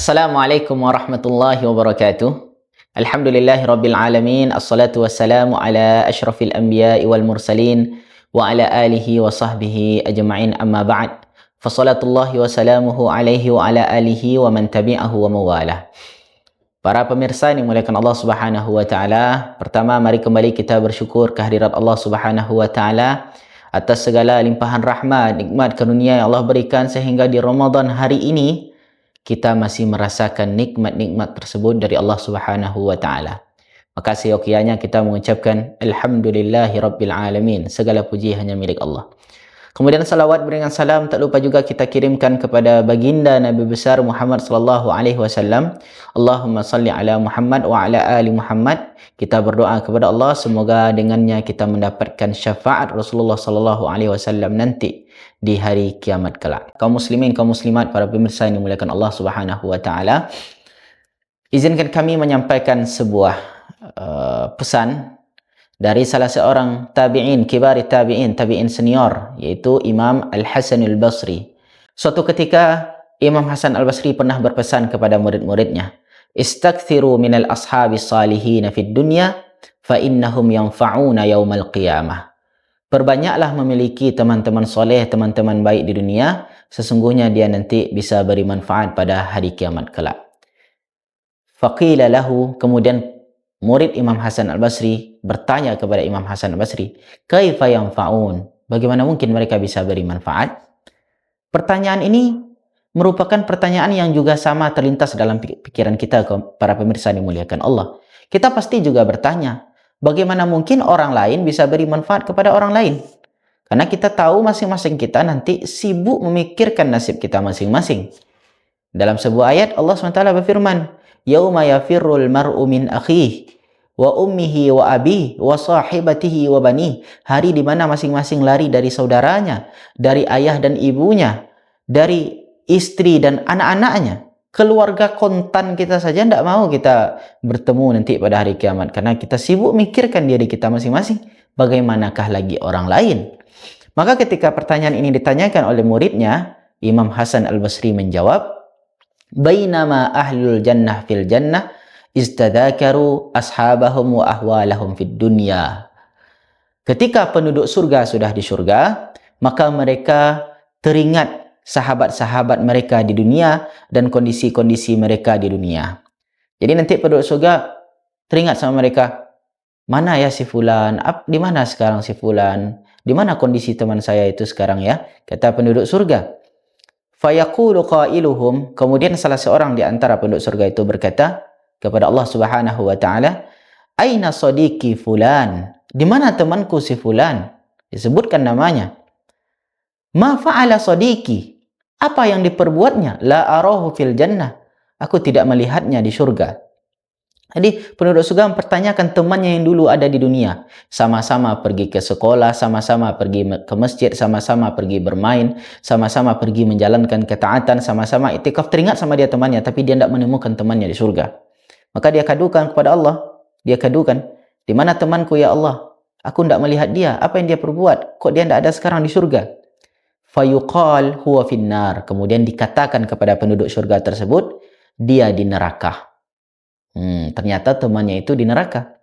Assalamualaikum warahmatullahi wabarakatuh. Alhamdulillahi rabbil alamin. Assalatu wassalamu ala asyrafil anbiya'i wal mursalin wa ala alihi wa sahbihi ajma'in amma ba'd. Fassalatullahi wa salamuhu alaihi wa ala alihi wa man tabi'ahu wa mawalah. Para pemirsa yang dimuliakan Allah Subhanahu wa taala, pertama mari kembali kita bersyukur kehadirat Allah Subhanahu wa taala atas segala limpahan rahmat, nikmat karunia yang Allah berikan sehingga di Ramadan hari ini kita masih merasakan nikmat-nikmat tersebut dari Allah Subhanahu wa taala. Maka seyogianya kita mengucapkan alhamdulillahi rabbil alamin. Segala puji hanya milik Allah. Kemudian salawat berikan salam tak lupa juga kita kirimkan kepada baginda Nabi besar Muhammad sallallahu alaihi wasallam. Allahumma salli ala Muhammad wa ala ali Muhammad. Kita berdoa kepada Allah semoga dengannya kita mendapatkan syafaat Rasulullah sallallahu alaihi wasallam nanti di hari kiamat kelak. Kaum muslimin, kaum muslimat, para pemirsa yang dimuliakan Allah Subhanahu wa taala, izinkan kami menyampaikan sebuah pesan dari salah seorang tabi'in, kibari tabi'in senior, yaitu Imam Al-Hasan Al-Basri. Suatu ketika Imam Hasan Al-Basri pernah berpesan kepada murid-muridnya, "Istakthiru minal ashabi salihin fid dunya fa innahum yanfa'una yaumal qiyamah." Perbanyaklah memiliki teman-teman soleh, teman-teman baik di dunia, sesungguhnya dia nanti bisa beri manfaat pada hari kiamat kelak. Faqila lahu, kemudian murid Imam Hasan Al-Basri bertanya kepada Imam Hasan Al-Basri, "Kaifa yanfa'un?" Bagaimana mungkin mereka bisa beri manfaat? Pertanyaan ini merupakan pertanyaan yang juga sama terlintas dalam pikiran kita, para pemirsa yang dimuliakan Allah. Kita pasti juga bertanya, bagaimana mungkin orang lain bisa beri manfaat kepada orang lain? Karena kita tahu masing-masing kita nanti sibuk memikirkan nasib kita masing-masing. Dalam sebuah ayat Allah SWT berfirman, "Yauma yafirrul mar'u min akhihi wa ummihi wa abihi wa sahibatihi wa bani." Hari di mana masing-masing lari dari saudaranya, dari ayah dan ibunya, dari istri dan anak-anaknya. Keluarga kontan kita saja tidak mau kita bertemu nanti pada hari kiamat, karena kita sibuk mikirkan diri kita masing-masing, bagaimanakah lagi orang lain. Maka ketika pertanyaan ini ditanyakan oleh muridnya, Imam Hasan Al-Basri menjawab, "Bainama ahlul jannah fil jannah istadakaru ashabahum wa ahwalahum fid dunya." Ketika penduduk surga sudah di surga, maka mereka teringat sahabat-sahabat mereka di dunia dan kondisi-kondisi mereka di dunia. Jadi nanti penduduk surga teringat sama mereka, mana ya si fulan, di mana sekarang si fulan, di mana kondisi teman saya itu sekarang ya, kata penduduk surga. Fayaqulu qailuhum, kemudian salah seorang di antara penduduk surga itu berkata kepada Allah Subhanahu wa taala, "Aina sadiqi fulan?" Di mana temanku si fulan? Disebutkan namanya. "Ma fa'ala sadiqi?" Apa yang diperbuatnya? "La arahu fil jannah." Aku tidak melihatnya di surga. Jadi penduduk surga mempertanyakan temannya yang dulu ada di dunia. Sama-sama pergi ke sekolah, sama-sama pergi ke masjid, sama-sama pergi bermain, sama-sama pergi menjalankan ketaatan, sama-sama itikaf. Teringat sama dia temannya, tapi dia tidak menemukan temannya di surga. Maka dia kadukan kepada Allah. Dia kadukan, "Di mana temanku ya Allah? Aku tidak melihat dia. Apa yang dia perbuat? Kok dia tidak ada sekarang di surga?" Fayuqal huwa finnar. Kemudian dikatakan kepada penduduk surga tersebut, dia di neraka. Ternyata temannya itu di neraka.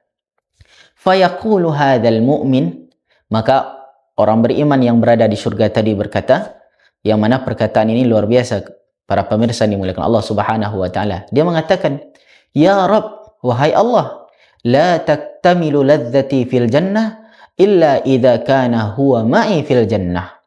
Fayaqulu hadzal mu'min. Maka orang beriman yang berada di surga tadi berkata, yang mana perkataan ini luar biasa, para pemirsa dimuliakan Allah Subhanahu wa taala. Dia mengatakan, "Ya Rabb, wahai Allah, la taktamilu ladzati fil jannah illa idza kana huwa ma'i fil jannah."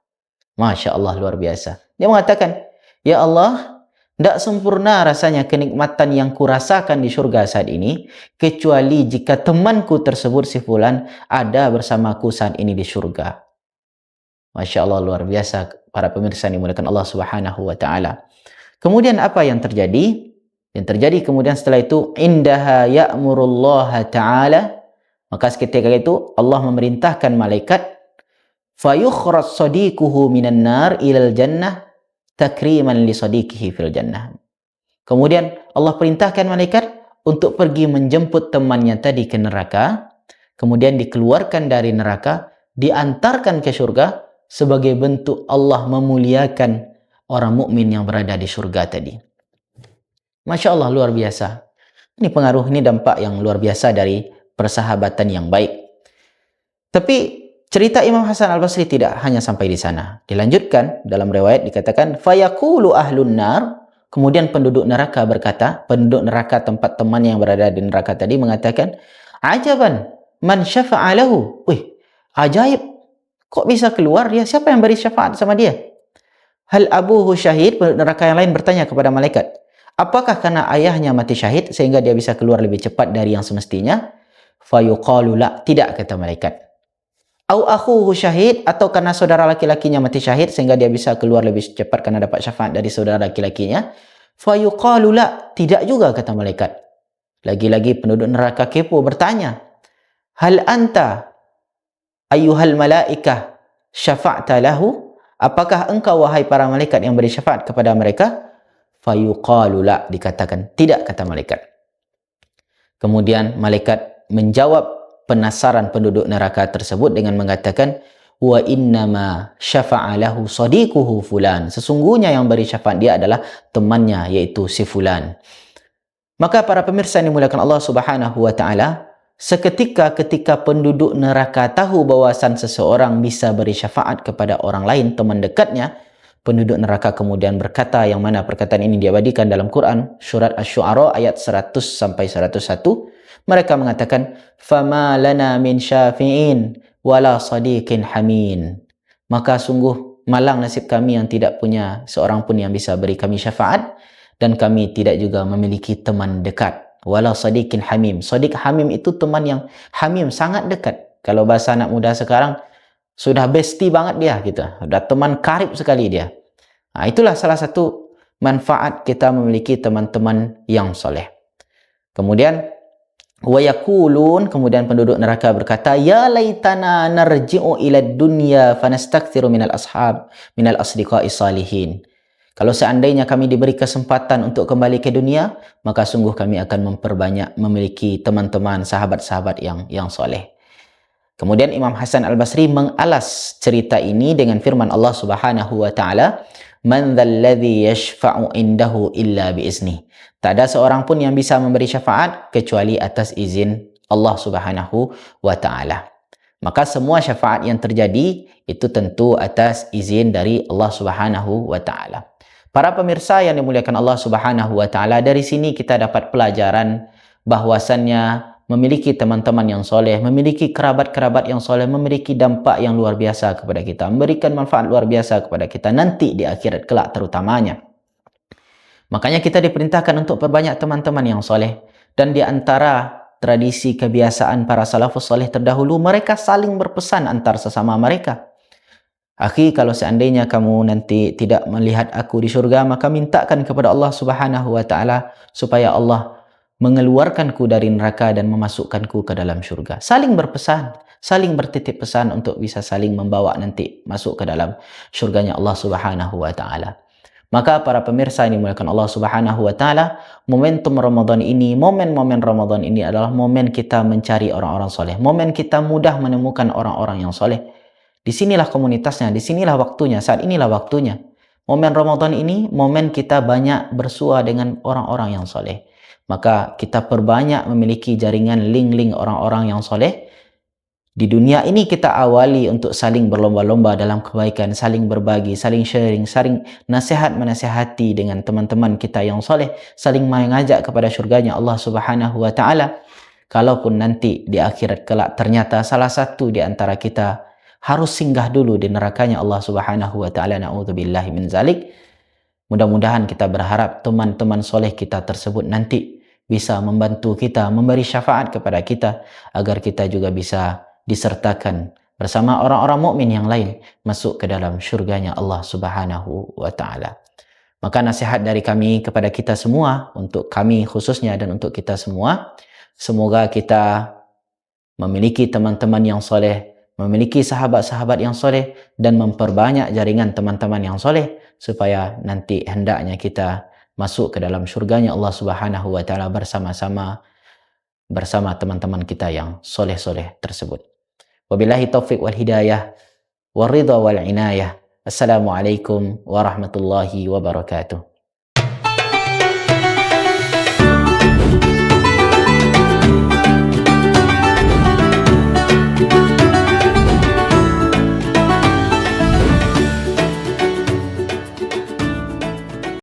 Masya Allah, luar biasa. Dia mengatakan, "Ya Allah, tidak sempurna rasanya kenikmatan yang kurasakan di surga saat ini, kecuali jika temanku tersebut si fulan ada bersamaku saat ini di surga." Masya Allah, luar biasa, para pemirsa yang dimuliakan Allah Subhanahu wa taala. Kemudian apa yang terjadi? Yang terjadi kemudian setelah itu, indaha ya'murullah ta'ala, maka ketika itu Allah memerintahkan malaikat, fayukhraj sadiquhu minan nar ilal jannah takriman li sadiqihi fil jannah. Kemudian Allah perintahkan malaikat untuk pergi menjemput temannya tadi ke neraka, kemudian dikeluarkan dari neraka, diantarkan ke surga sebagai bentuk Allah memuliakan orang mukmin yang berada di surga tadi. Masya Allah, luar biasa. Ini pengaruh, ini dampak yang luar biasa dari persahabatan yang baik. Tapi cerita Imam Hasan Al-Basri tidak hanya sampai di sana. Dilanjutkan dalam riwayat dikatakan fayaqulu ahlun nar, kemudian penduduk neraka berkata, penduduk neraka tempat teman yang berada di neraka tadi mengatakan, ajaban man syafa'a lahu. Wih, ajaib. Kok bisa keluar dia? Siapa yang beri syafaat sama dia? Hal abuhu syahid? Penduduk neraka yang lain bertanya kepada malaikat, apakah karena ayahnya mati syahid sehingga dia bisa keluar lebih cepat dari yang semestinya? Fayuqalu la, tidak, kata malaikat. Au akhuhu syahid, atau karena saudara laki-lakinya mati syahid sehingga dia bisa keluar lebih cepat karena dapat syafaat dari saudara laki-lakinya? Fayuqalu la, tidak juga, kata malaikat. Lagi-lagi penduduk neraka kepo bertanya, hal anta ayyuhal malaikah syafa'ta lahu? Apakah engkau wahai para malaikat yang beri syafaat kepada mereka? Fayuqalu la, dikatakan tidak, kata malaikat. Kemudian malaikat menjawab penasaran penduduk neraka tersebut dengan mengatakan, wa innama syafa'a lahu sadiquhu fulan. Sesungguhnya yang beri syafaat dia adalah temannya, yaitu si fulan. Maka para pemirsa yang dimuliakan Allah Subhanahu wa taala, seketika ketika penduduk neraka tahu bahawasan seseorang bisa beri syafaat kepada orang lain, teman dekatnya, penduduk neraka kemudian berkata, yang mana perkataan ini diabadikan dalam Quran surat Asy-Syu'ara ayat 100 sampai 101. Mereka mengatakan, fama lana min syafi'in wala sadiqin hamin. Maka sungguh malang nasib kami yang tidak punya seorang pun yang bisa beri kami syafaat, dan kami tidak juga memiliki teman dekat. Wala sadiqin hamim. Sadiq hamim itu teman yang hamim, sangat dekat. Kalau bahasa anak muda sekarang, sudah bestie banget dia, gitu. Sudah teman karib sekali dia. Nah, itulah salah satu manfaat kita memiliki teman-teman yang soleh. Kemudian wa yaqulun, kemudian penduduk neraka berkata, ya laitana narji'u ila dunya fanastakthiru minal ashab minal asdiqai salihin. Kalau seandainya kami diberi kesempatan untuk kembali ke dunia, maka sungguh kami akan memperbanyak memiliki teman-teman, sahabat-sahabat yang soleh. Kemudian Imam Hasan Al-Basri mengalas cerita ini dengan firman Allah Subhanahu wa taala, man dzalladzi yashfa'u indahu illa biizni. Tak ada seorang pun yang bisa memberi syafaat kecuali atas izin Allah Subhanahu wa taala. Maka semua syafaat yang terjadi itu tentu atas izin dari Allah Subhanahu wa taala. Para pemirsa yang dimuliakan Allah Subhanahu wa taala, dari sini kita dapat pelajaran bahwasannya memiliki teman-teman yang soleh, memiliki kerabat-kerabat yang soleh, memiliki dampak yang luar biasa kepada kita, memberikan manfaat luar biasa kepada kita nanti di akhirat kelak terutamanya. Makanya kita diperintahkan untuk perbanyak teman-teman yang soleh. Dan di antara tradisi kebiasaan para salafus soleh terdahulu, mereka saling berpesan antar sesama mereka. Akhi, kalau seandainya kamu nanti tidak melihat aku di syurga, maka mintakan kepada Allah Subhanahu wa taala supaya Allah mengeluarkanku dari neraka dan memasukkanku ke dalam syurga. Saling berpesan, saling bertitip pesan untuk bisa saling membawa nanti masuk ke dalam syurganya Allah Subhanahu wa taala. Maka para pemirsa yang dimuliakan Allah Subhanahu wa taala, momentum Ramadan ini, momen-momen Ramadan ini adalah momen kita mencari orang-orang soleh, momen kita mudah menemukan orang-orang yang soleh. Di sinilah komunitasnya, di sinilah waktunya, saat inilah waktunya. Momen Ramadan ini, momen kita banyak bersua dengan orang-orang yang soleh. Maka kita perbanyak memiliki jaringan link-link orang-orang yang soleh. Di dunia ini kita awali untuk saling berlomba-lomba dalam kebaikan, saling berbagi, saling sharing, saling nasihat menasihati dengan teman-teman kita yang soleh, saling mengajak kepada syurganya Allah Subhanahu wa taala. Kalaupun nanti di akhirat kelak ternyata salah satu di antara kita harus singgah dulu di nerakanya Allah Subhanahu wa taala, naudzubillahi min zalik. Mudah-mudahan kita berharap teman-teman soleh kita tersebut nanti bisa membantu kita, memberi syafaat kepada kita agar kita juga bisa disertakan bersama orang-orang mukmin yang lain masuk ke dalam syurganya Allah Subhanahu wa taala. Maka nasihat dari kami kepada kita semua, untuk kami khususnya dan untuk kita semua, semoga kita memiliki teman-teman yang soleh, memiliki sahabat-sahabat yang soleh, dan memperbanyak jaringan teman-teman yang soleh, supaya nanti hendaknya kita masuk ke dalam syurganya Allah Subhanahu wa taala bersama-sama bersama teman-teman kita yang soleh-soleh tersebut. Wabillahi taufiq wal hidayah, wal ridha wal inayah. Assalamualaikum warahmatullahi wabarakatuh.